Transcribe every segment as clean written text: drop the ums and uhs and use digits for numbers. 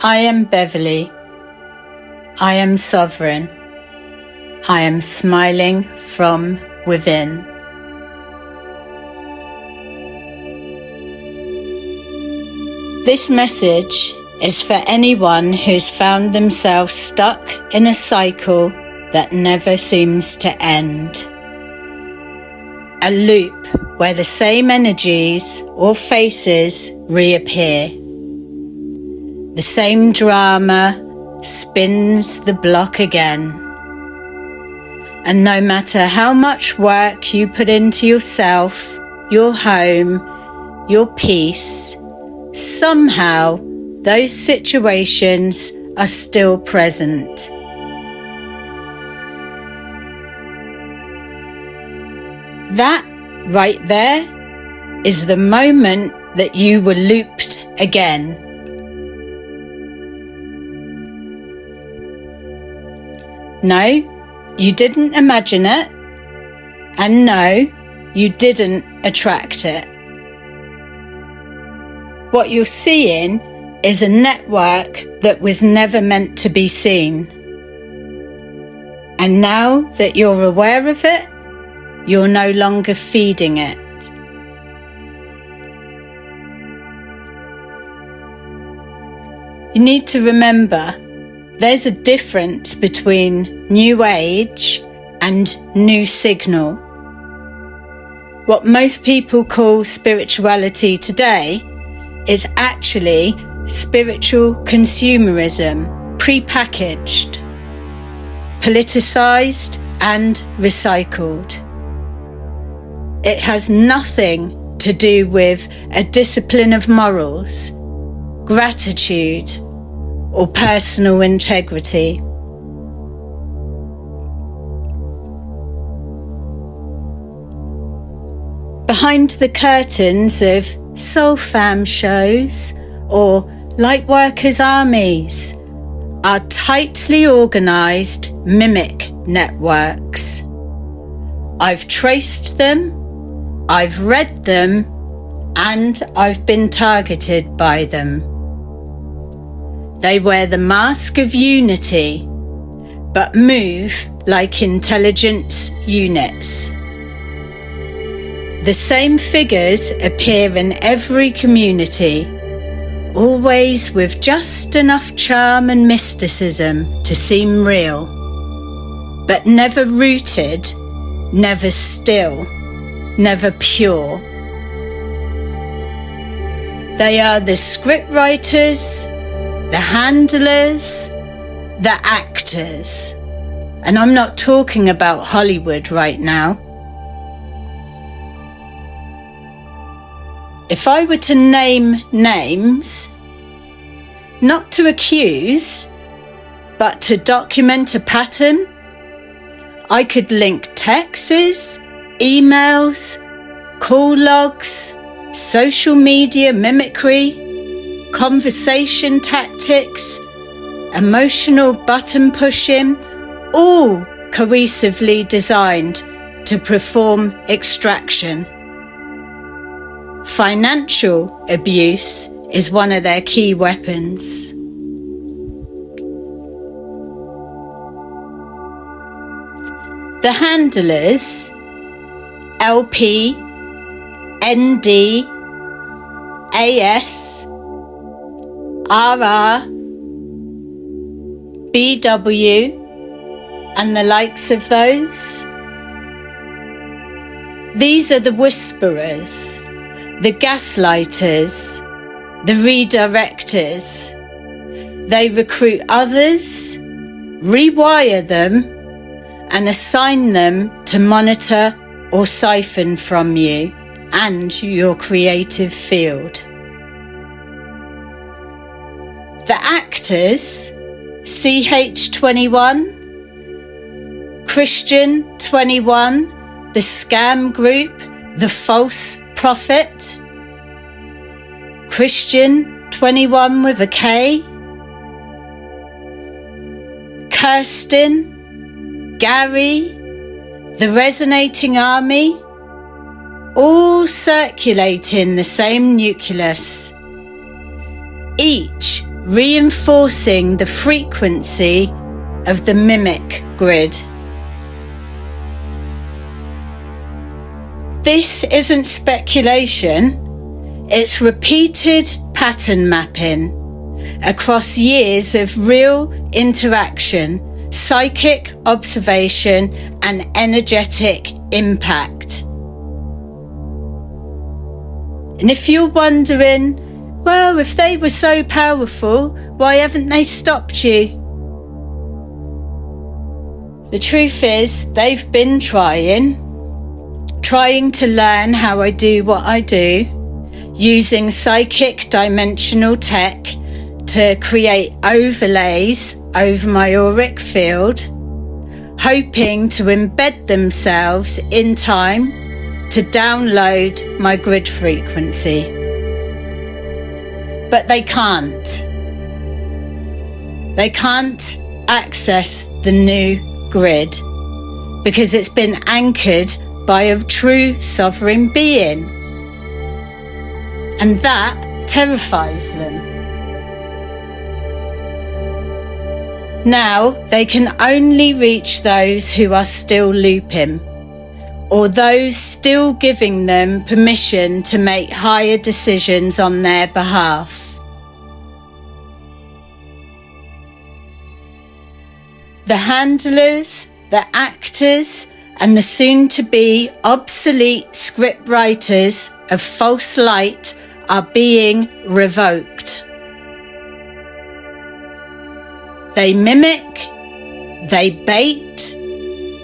I am Beverley. I am sovereign. I am smiling from within. This message is for anyone who's found themselves stuck in a cycle that never seems to end. A loop where the same energies or faces reappear. The same drama spins the block again. And no matter how much work you put into yourself, your home, your peace, somehow those situations are still present. That right there is the moment that you were looped again. No, you didn't imagine it, and no, you didn't attract it. What you're seeing is a network that was never meant to be seen. And now that you're aware of it, you're no longer feeding it. You need to remember, there's a difference between New Age and New Signal. What most people call spirituality today is actually spiritual consumerism, prepackaged, politicized and recycled. It has nothing to do with a discipline of morals, gratitude, or personal integrity. Behind the curtains of soul fam shows or lightworkers armies are tightly organised mimic networks. I've traced them, I've read them, and I've been targeted by them. They wear the mask of unity, but move like intelligence units. The same figures appear in every community, always with just enough charm and mysticism to seem real, but never rooted, never still, never pure. They are the scriptwriters, the handlers, the actors. And I'm not talking about Hollywood right now. If I were to name names, not to accuse, but to document a pattern, I could link texts, emails, call logs, social media mimicry, conversation tactics, emotional button pushing, all cohesively designed to perform extraction. Financial abuse is one of their key weapons. The handlers, LP, ND, AS, RR, BW, and the likes of those. These are the whisperers, the gaslighters, the redirectors. They recruit others, rewire them, and assign them to monitor or siphon from you and your creative field. The actors, CH21, Christian 21, the scam group, the false prophet, Christian 21 with a K, Kirsten, Gary, the resonating army, all circulating the same nucleus, each reinforcing the frequency of the mimic grid. This isn't speculation, it's repeated pattern mapping across years of real interaction, psychic observation, and energetic impact. And if you're wondering, well, if they were so powerful, why haven't they stopped you? The truth is, they've been trying to learn how I do what I do, using psychic dimensional tech to create overlays over my auric field, hoping to embed themselves in time to download my grid frequency. But they can't. They can't access the new grid because it's been anchored by a true sovereign being. And that terrifies them. Now they can only reach those who are still looping, or those still giving them permission to make higher decisions on their behalf. The handlers, the actors, and the soon-to-be obsolete script writers of false light are being revoked. They mimic, they bait,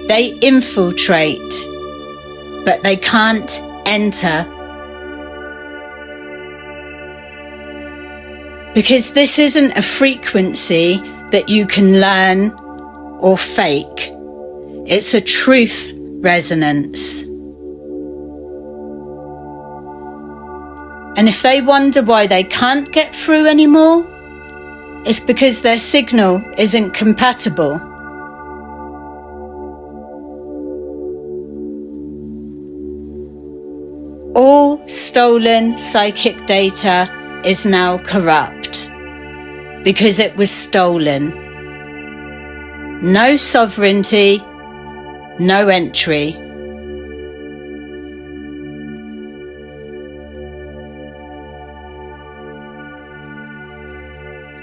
they infiltrate, but they can't enter. Because this isn't a frequency that you can learn or fake. It's a truth resonance. And if they wonder why they can't get through anymore, it's because their signal isn't compatible. All stolen psychic data is now corrupt because it was stolen. No sovereignty, no entry.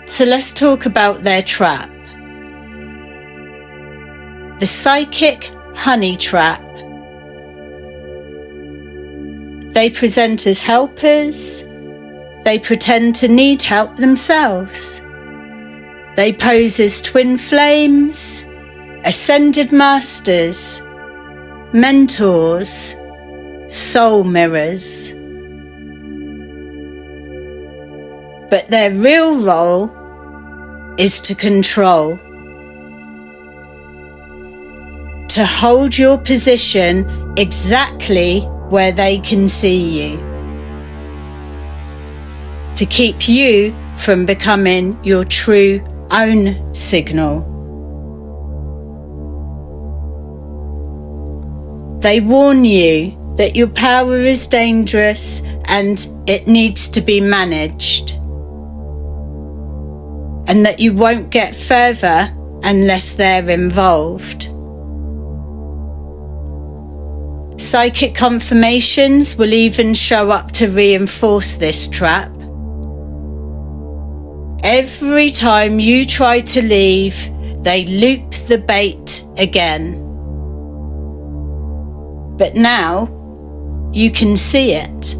So let's talk about their trap. The psychic honey trap. They present as helpers. They pretend to need help themselves. They pose as twin flames, ascended masters, mentors, soul mirrors. But their real role is to control, to hold your position exactly where they can see you, to keep you from becoming your true own signal. They warn you that your power is dangerous and it needs to be managed, and that you won't get further unless they're involved. Psychic confirmations will even show up to reinforce this trap. Every time you try to leave, they loop the bait again. But now you can see it.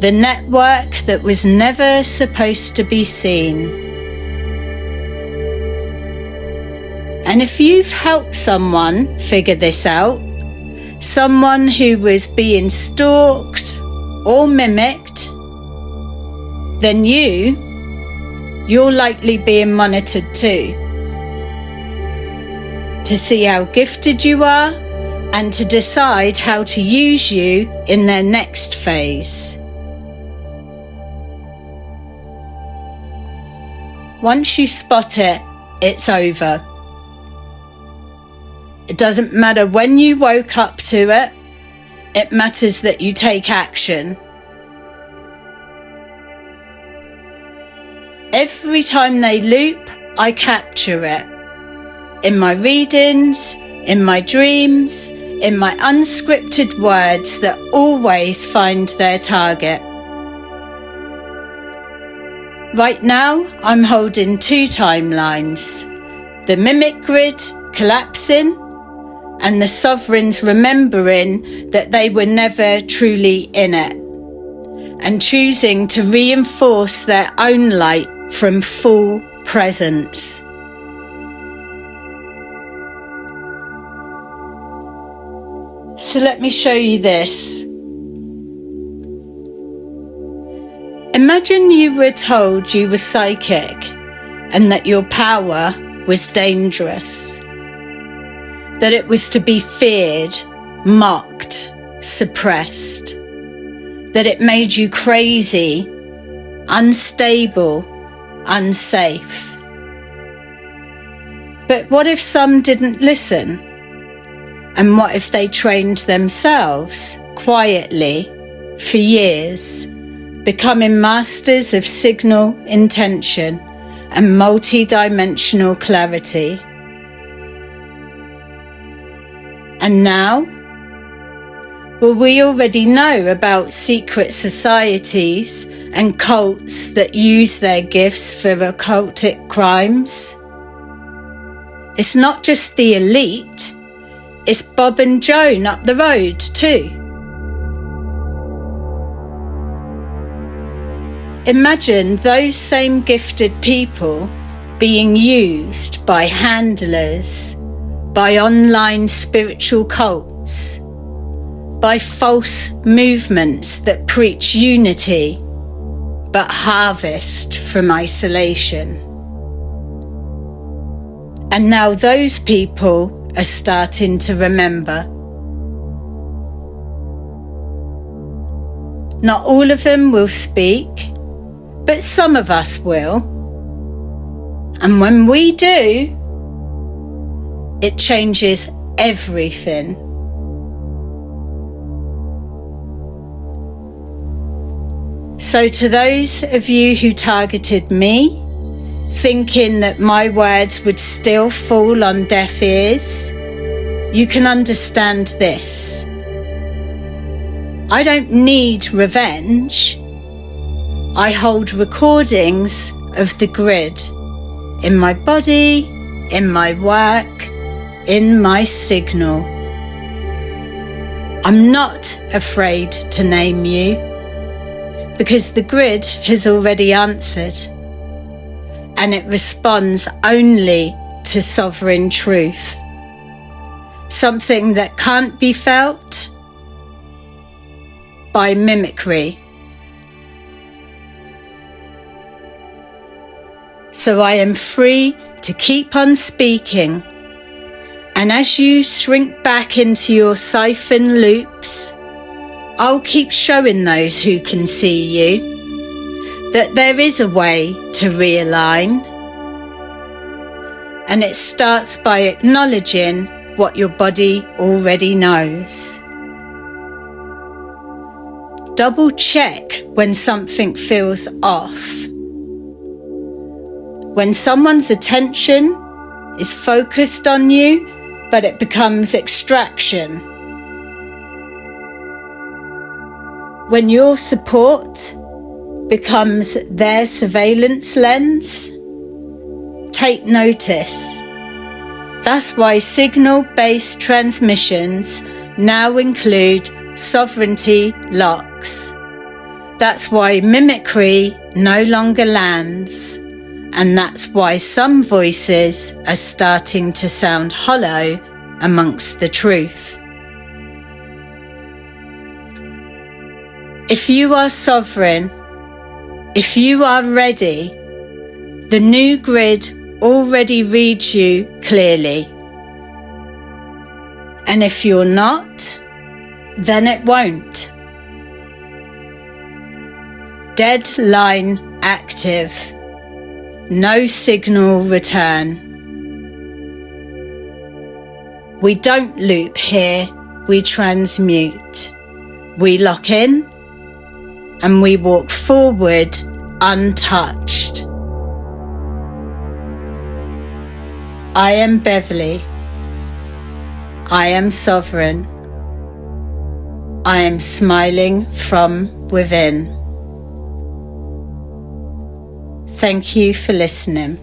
The network that was never supposed to be seen. And if you've helped someone figure this out, someone who was being stalked or mimicked, then you're likely being monitored too, to see how gifted you are and to decide how to use you in their next phase. Once you spot it, it's over. It doesn't matter when you woke up to it, it matters that you take action. every time they loop, I capture it. In my readings, in my dreams, in my unscripted words that always find their target. Right now, I'm holding two timelines. The mimic grid collapsing and the sovereigns remembering that they were never truly in it and choosing to reinforce their own light from full presence. So let me show you this. Imagine you were told you were psychic and that your power was dangerous, that it was to be feared, mocked, suppressed, that it made you crazy, unstable, unsafe. But what if some didn't listen? And what if they trained themselves quietly for years, becoming masters of signal intention and multi-dimensional clarity? And now? Well, we already know about secret societies and cults that use their gifts for occultic crimes. It's not just the elite, it's Bob and Joan up the road too. Imagine those same gifted people being used by handlers, by online spiritual cults, by false movements that preach unity but harvest from isolation. And now those people are starting to remember. Not all of them will speak, but some of us will. And when we do, it changes everything. So to those of you who targeted me, thinking that my words would still fall on deaf ears, you can understand this. I don't need revenge. I hold recordings of the grid in my body, in my work, in my signal. I'm not afraid to name you because the grid has already answered. And it responds only to sovereign truth. Something that can't be felt by mimicry. So I am free to keep on speaking. And as you shrink back into your siphon loops, I'll keep showing those who can see you that there is a way to realign. And it starts by acknowledging what your body already knows. Double check when something feels off. When someone's attention is focused on you, but it becomes extraction. When your support becomes their surveillance lens, take notice. That's why signal-based transmissions now include sovereignty locks. That's why mimicry no longer lands. And that's why some voices are starting to sound hollow amongst the truth. If you are sovereign, if you are ready, the new grid already reads you clearly. And if you're not, then it won't. Deadline active. No signal return. We don't loop here, we transmute. We lock in and we walk forward untouched. I am Beverley. I am sovereign. I am smiling from within. Thank you for listening.